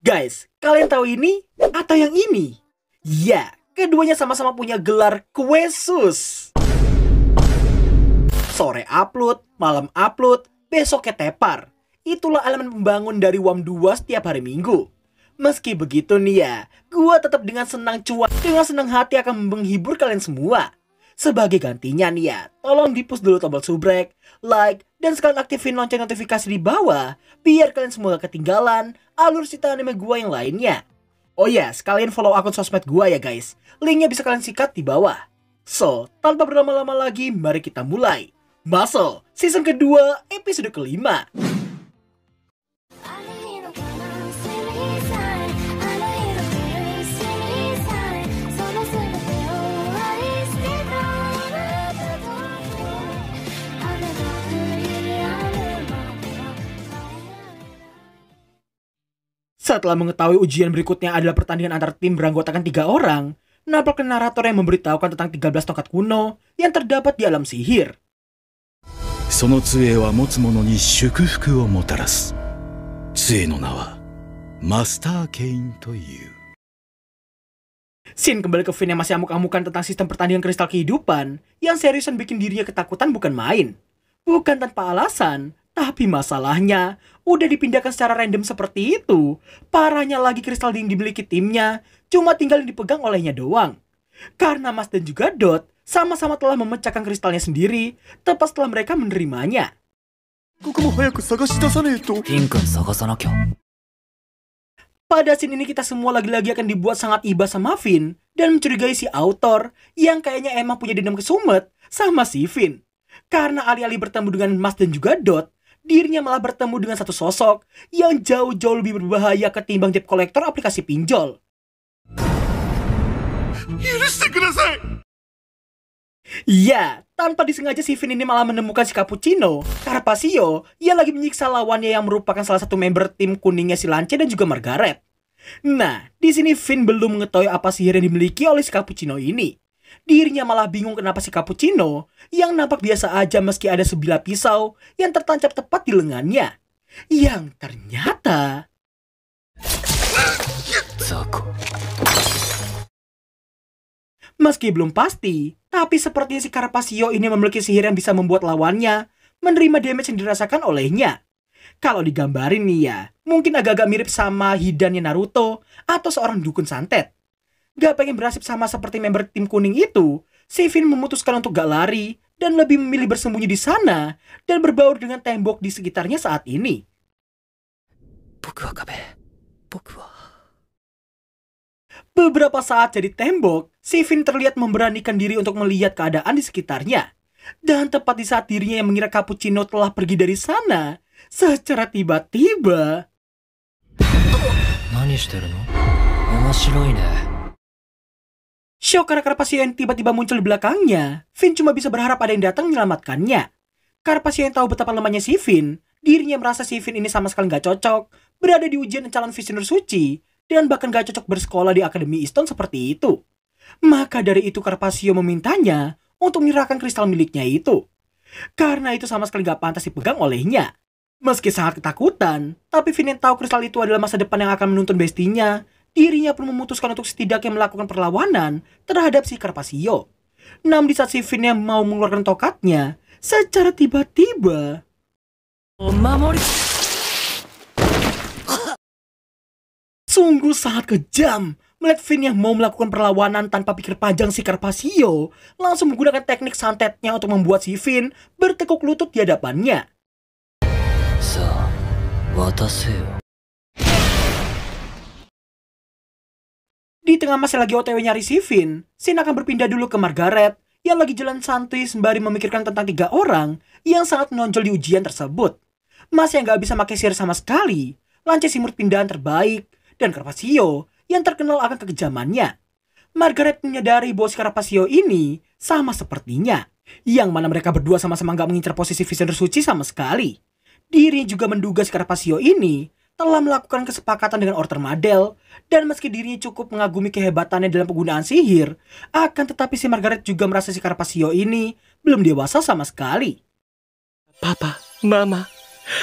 Guys, kalian tahu ini atau yang ini? Ya, keduanya sama-sama punya gelar Kwesus. Sore upload, malam upload, besoknya tepar. Itulah elemen pembangun dari WAM2 setiap hari Minggu. Meski begitu nih ya, gua tetap dengan senang hati akan menghibur kalian semua. Sebagai gantinya nih ya, tolong di-push dulu tombol subrek, like, dan sekalian aktifin lonceng notifikasi di bawah, biar kalian semua gak ketinggalan alur cerita anime gua yang lainnya. Oh ya, sekalian follow akun sosmed gua ya guys, linknya bisa kalian sikat di bawah. So, tanpa berlama-lama lagi, mari kita mulai. Muscle, season kedua, episode kelima. Setelah mengetahui ujian berikutnya adalah pertandingan antar tim beranggotakan 3 orang, nampaknya narator yang memberitahukan tentang 13 tongkat kuno yang terdapat di alam sihir. その杖は持つ者に祝福をもたらす。杖の名はマスターケインという。Shin kembali ke Finn yang masih amuk-amukan tentang sistem pertandingan kristal kehidupan yang seriusan bikin dirinya ketakutan bukan main. Bukan tanpa alasan, tapi masalahnya udah dipindahkan secara random seperti itu. Parahnya lagi kristal yang dimiliki timnya cuma tinggal dipegang olehnya doang. Karena Mas dan juga Dot sama-sama telah memecahkan kristalnya sendiri tepat setelah mereka menerimanya. Pada scene ini kita semua lagi-lagi akan dibuat sangat iba sama Finn dan mencurigai si autor yang kayaknya emang punya dendam kesumet sama si Finn. Karena alih-alih bertemu dengan Mas dan juga Dot, dirinya malah bertemu dengan satu sosok yang jauh-jauh lebih berbahaya ketimbang debt collector aplikasi pinjol. Ya, tanpa disengaja si Finn ini malah menemukan si Cappuccino, Carpaccio, yang lagi menyiksa lawannya yang merupakan salah satu member tim kuningnya si Lance dan juga Margaret. Nah, di sini Finn belum mengetahui apa sihir yang dimiliki oleh si Cappuccino ini. Dirinya malah bingung kenapa si Cappuccino yang nampak biasa aja meski ada sebilah pisau yang tertancap tepat di lengannya. Yang ternyata... Meski belum pasti, tapi sepertinya si Carpaccio ini memiliki sihir yang bisa membuat lawannya menerima damage yang dirasakan olehnya. Kalau digambarin nih ya, mungkin agak-agak mirip sama Hidannya Naruto atau seorang dukun santet. Gak pengen berasip sama seperti member tim kuning itu, si Finn memutuskan untuk gak lari dan lebih memilih bersembunyi di sana dan berbaur dengan tembok di sekitarnya saat ini. Beberapa saat jadi tembok, si Finn terlihat memberanikan diri untuk melihat keadaan di sekitarnya. Dan tepat di saat dirinya yang mengira Cappuccino telah pergi dari sana, secara tiba-tiba... Shock karena Carpaccio yang tiba-tiba muncul di belakangnya, Finn cuma bisa berharap ada yang datang menyelamatkannya. Carpaccio yang tahu betapa lemahnya si Finn, dirinya merasa si Finn ini sama sekali gak cocok berada di ujian calon visioner suci, dan bahkan gak cocok bersekolah di Akademi Easton seperti itu. Maka dari itu Carpaccio memintanya untuk menyerahkan kristal miliknya itu. Karena itu sama sekali gak pantas dipegang olehnya. Meski sangat ketakutan, tapi Finn yang tahu kristal itu adalah masa depan yang akan menuntun bestinya, dirinya pun memutuskan untuk setidaknya melakukan perlawanan terhadap si Carpaccio. Namun di saat si Finn yang mau mengeluarkan tokatnya, secara tiba-tiba... Sungguh sangat kejam melihat Finn yang mau melakukan perlawanan tanpa pikir panjang si Carpaccio langsung menggunakan teknik santetnya untuk membuat si Finn bertekuk lutut di hadapannya. Di tengah masih lagi OTW nyari si Finn, Shin akan berpindah dulu ke Margaret yang lagi jalan santuy sembari memikirkan tentang 3 orang yang sangat menonjol di ujian tersebut. Mas yang gak bisa pakai sihir sama sekali, Lance si murid pindahan terbaik, dan Carpaccio yang terkenal akan kekejamannya. Margaret menyadari bahwa si Carpaccio ini sama sepertinya, yang mana mereka berdua sama-sama gak mengincar posisi visioner suci sama sekali. Diri juga menduga si Carpaccio ini telah melakukan kesepakatan dengan Order Madel, dan meski dirinya cukup mengagumi kehebatannya dalam penggunaan sihir, akan tetapi si Margaret juga merasa si Carpaccio ini belum dewasa sama sekali. Papa, Mama,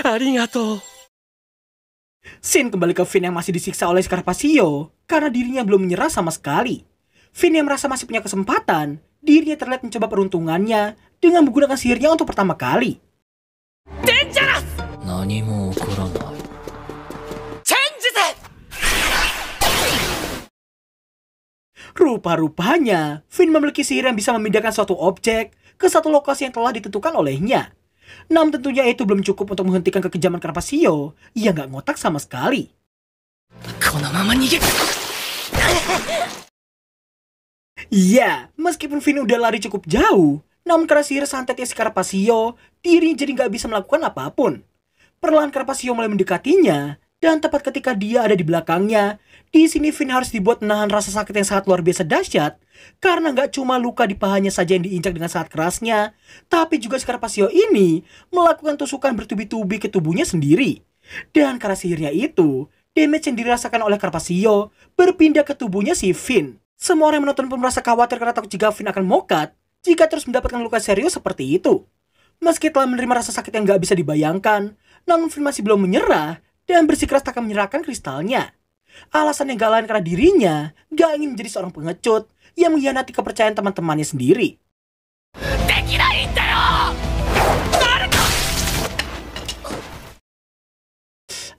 arigatou. Shin kembali ke Finn yang masih disiksa oleh Scarpaccio karena dirinya belum menyerah sama sekali. Finn yang merasa masih punya kesempatan, dirinya terlihat mencoba peruntungannya dengan menggunakan sihirnya untuk pertama kali. Dangerous! Rupa-rupanya, Finn memiliki sihir yang bisa memindahkan suatu objek ke satu lokasi yang telah ditentukan olehnya. Namun tentunya itu belum cukup untuk menghentikan kekejaman Scarpaccio. Ia nggak ngotak sama sekali. Iya, meskipun Finn udah lari cukup jauh, namun karena sihir santetnya Scarpaccio, dirinya jadi nggak bisa melakukan apapun. Perlahan Scarpaccio mulai mendekatinya, dan tepat ketika dia ada di belakangnya, di sini Finn harus dibuat menahan rasa sakit yang sangat luar biasa dahsyat, karena nggak cuma luka di pahanya saja yang diinjak dengan sangat kerasnya, tapi juga Scarpaccio ini melakukan tusukan bertubi-tubi ke tubuhnya sendiri. Dan karena sihirnya itu, damage yang dirasakan oleh Scarpaccio berpindah ke tubuhnya si Finn. Semua orang yang menonton pun merasa khawatir karena takut jika Finn akan mokat jika terus mendapatkan luka serius seperti itu. Meski telah menerima rasa sakit yang nggak bisa dibayangkan, namun Finn masih belum menyerah dan bersikeras tak akan menyerahkan kristalnya. Alasan yang gak lain karena dirinya gak ingin menjadi seorang pengecut yang mengkhianati kepercayaan teman-temannya sendiri.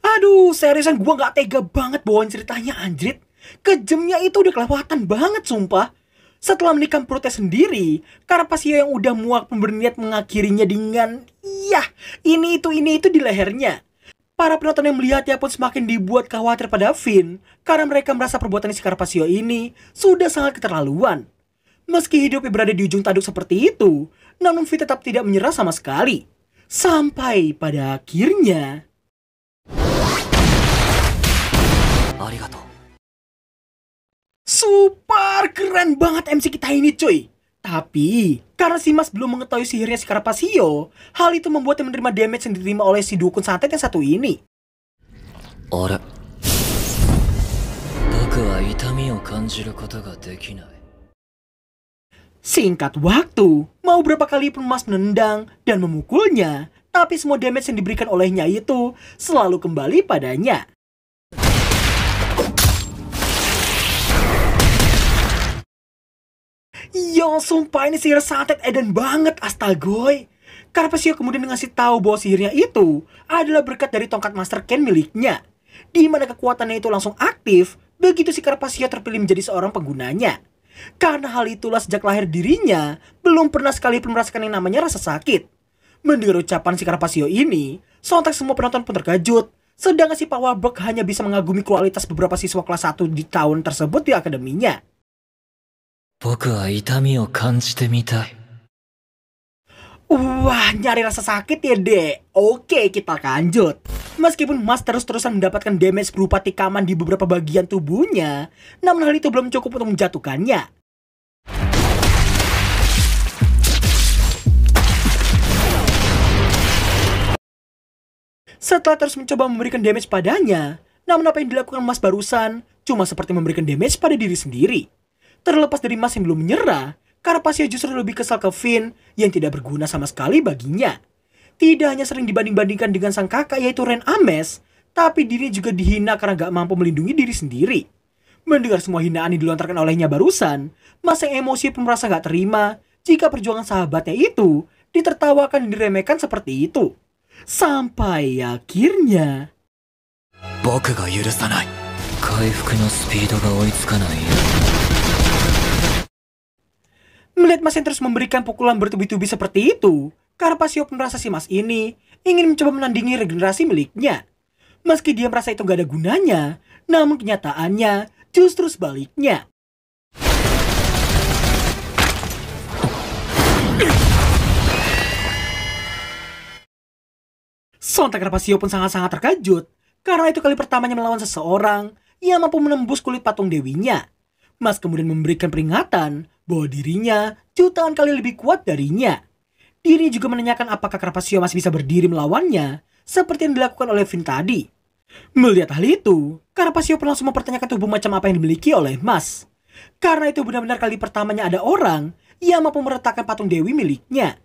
Aduh, seriusan gua gak tega banget bawain ceritanya anjrit. Kejamnya itu udah kelewatan banget sumpah. Setelah menikam perutnya sendiri, Scarpaccio yang udah muak pun berniat mengakhirinya dengan ini itu di lehernya. Para penonton yang melihatnya pun semakin dibuat khawatir pada Finn karena mereka merasa perbuatan Scarpaccio ini sudah sangat keterlaluan. Meski hidupnya berada di ujung tanduk seperti itu, namun Finn tetap tidak menyerah sama sekali. Sampai pada akhirnya... Super keren banget MC kita ini cuy. Tapi, karena si Mas belum mengetahui sihirnya Scarpaccio, hal itu membuatnya menerima damage yang diterima oleh si dukun santet yang satu ini. Singkat waktu, mau berapa kali pun Mas menendang dan memukulnya, tapi semua damage yang diberikan olehnya itu selalu kembali padanya. Yo, sumpah ini sihir santet Eden banget, astagoy. Scarpaccio kemudian ngasih tahu bahwa sihirnya itu adalah berkat dari tongkat Master Ken miliknya, di mana kekuatannya itu langsung aktif begitu si Scarpaccio terpilih menjadi seorang penggunanya. Karena hal itulah sejak lahir dirinya belum pernah sekalipun merasakan yang namanya rasa sakit. Mendengar ucapan si Scarpaccio ini, sontak semua penonton pun terkejut. Sedangkan si Pak Warburg hanya bisa mengagumi kualitas beberapa siswa kelas 1 di tahun tersebut di akademinya. Wah, nyari rasa sakit ya dek. Oke, kita lanjut. Meskipun Mas terus-terusan mendapatkan damage berupa tikaman di beberapa bagian tubuhnya, namun hal itu belum cukup untuk menjatuhkannya. Setelah terus mencoba memberikan damage padanya, namun apa yang dilakukan Mas barusan cuma seperti memberikan damage pada diri sendiri. Terlepas dari Mas yang belum menyerah, Scarpaccio justru lebih kesal ke Finn yang tidak berguna sama sekali baginya. Tidak hanya sering dibanding-bandingkan dengan sang kakak yaitu Ren Ames, tapi dirinya juga dihina karena gak mampu melindungi diri sendiri. Mendengar semua hinaan yang dilontarkan olehnya barusan, Mas yang emosi pun merasa gak terima jika perjuangan sahabatnya itu ditertawakan dan diremehkan seperti itu. Sampai akhirnya... Melihat Mas yang terus memberikan pukulan bertubi-tubi seperti itu, Scarpaccio pun merasa si Mas ini ingin mencoba menandingi regenerasi miliknya. Meski dia merasa itu gak ada gunanya, namun kenyataannya justru sebaliknya. Sontak Scarpaccio pun sangat-sangat terkejut, karena itu kali pertamanya melawan seseorang yang mampu menembus kulit patung dewinya. Mas kemudian memberikan peringatan bahwa dirinya jutaan kali lebih kuat darinya. Diri juga menanyakan apakah Scarpaccio masih bisa berdiri melawannya, seperti yang dilakukan oleh Finn tadi. Melihat hal itu, Scarpaccio pun langsung mempertanyakan tubuh macam apa yang dimiliki oleh Mas. Karena itu benar-benar kali pertamanya ada orang yang mampu meretakkan patung dewi miliknya.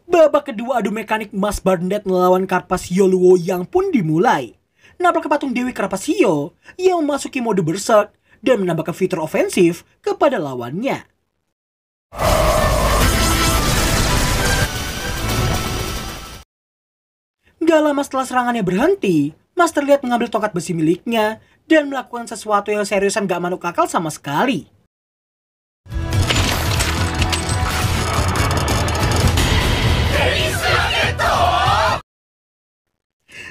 Babak kedua adu mekanik Mas Barnett melawan Carpaccio Luoyang pun dimulai. Nabrak ke patung Dewi Carpaccio yang memasuki mode berserk dan menambahkan fitur ofensif kepada lawannya. Gak lama setelah serangannya berhenti, Mas terlihat mengambil tongkat besi miliknya dan melakukan sesuatu yang seriusan gak masuk akal sama sekali.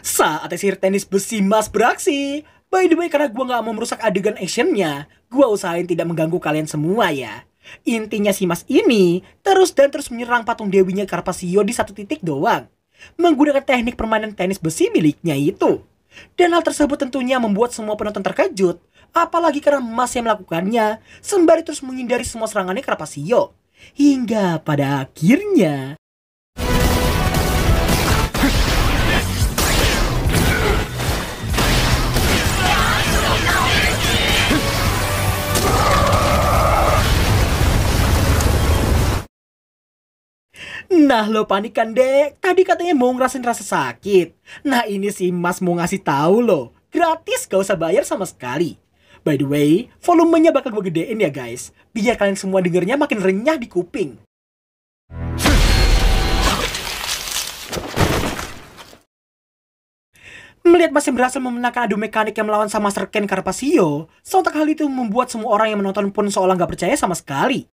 Saatnya sihir tenis besi Mas beraksi. By the way, karena gue gak mau merusak adegan actionnya, gue usahain tidak mengganggu kalian semua ya. Intinya si Mas ini terus menyerang patung dewinya Carpaccio di satu titik doang, menggunakan teknik permainan tenis besi miliknya itu. Dan hal tersebut tentunya membuat semua penonton terkejut, apalagi karena Mas yang melakukannya sembari terus menghindari semua serangannya Carpaccio. Hingga pada akhirnya nah lo panik kan dek, tadi katanya mau ngerasain rasa sakit. Nah ini sih Mas mau ngasih tahu lo, gratis gak usah bayar sama sekali. By the way, volumenya bakal gue gedein ya guys, biar kalian semua dengernya makin renyah di kuping. Melihat Mas yang berhasil memenangkan adu mekanik yang melawan sama Master Ken Carpaccio, sontak hal itu membuat semua orang yang menonton pun seolah gak percaya sama sekali.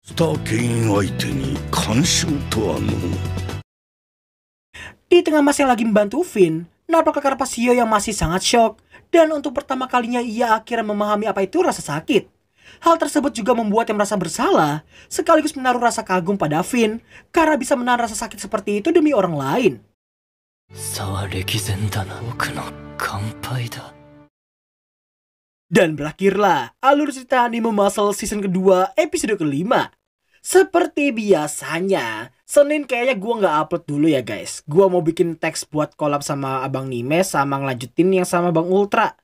スターケイン相手に干渉とはの。 Di tengah Mas yang lagi membantu Finn, nabrak ke Carpaccio yang masih sangat shock, dan untuk pertama kalinya ia akhirnya memahami apa itu rasa sakit. Hal tersebut juga membuat yang merasa bersalah, sekaligus menaruh rasa kagum pada Finn, karena bisa menahan rasa sakit seperti itu demi orang lain. Dan berakhirlah alur cerita anime Muscle season kedua episode kelima. Seperti biasanya, Senin kayaknya gue nggak upload dulu ya guys. Gue mau bikin teks buat collab sama Abang Nime sama ngelanjutin yang sama Bang Ultra.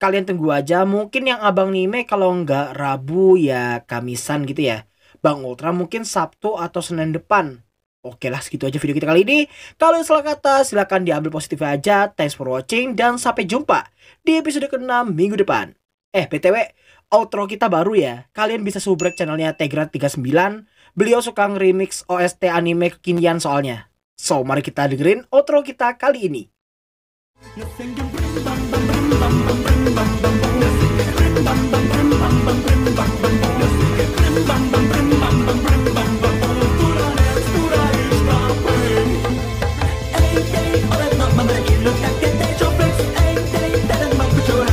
Kalian tunggu aja, mungkin yang Abang Nime kalau nggak Rabu ya Kamisan gitu ya. Bang Ultra mungkin Sabtu atau Senin depan. Oke lah, segitu aja video kita kali ini. Kalau salah kata silahkan diambil positif aja. Thanks for watching dan sampai jumpa di episode ke-6 minggu depan. BTW, outro kita baru ya. Kalian bisa subrek channelnya Tegra39. Beliau suka nge-remix OST anime kekinian soalnya. So, mari kita dengerin outro kita kali ini. Look at the day, your face, ain't they? That I'm up with your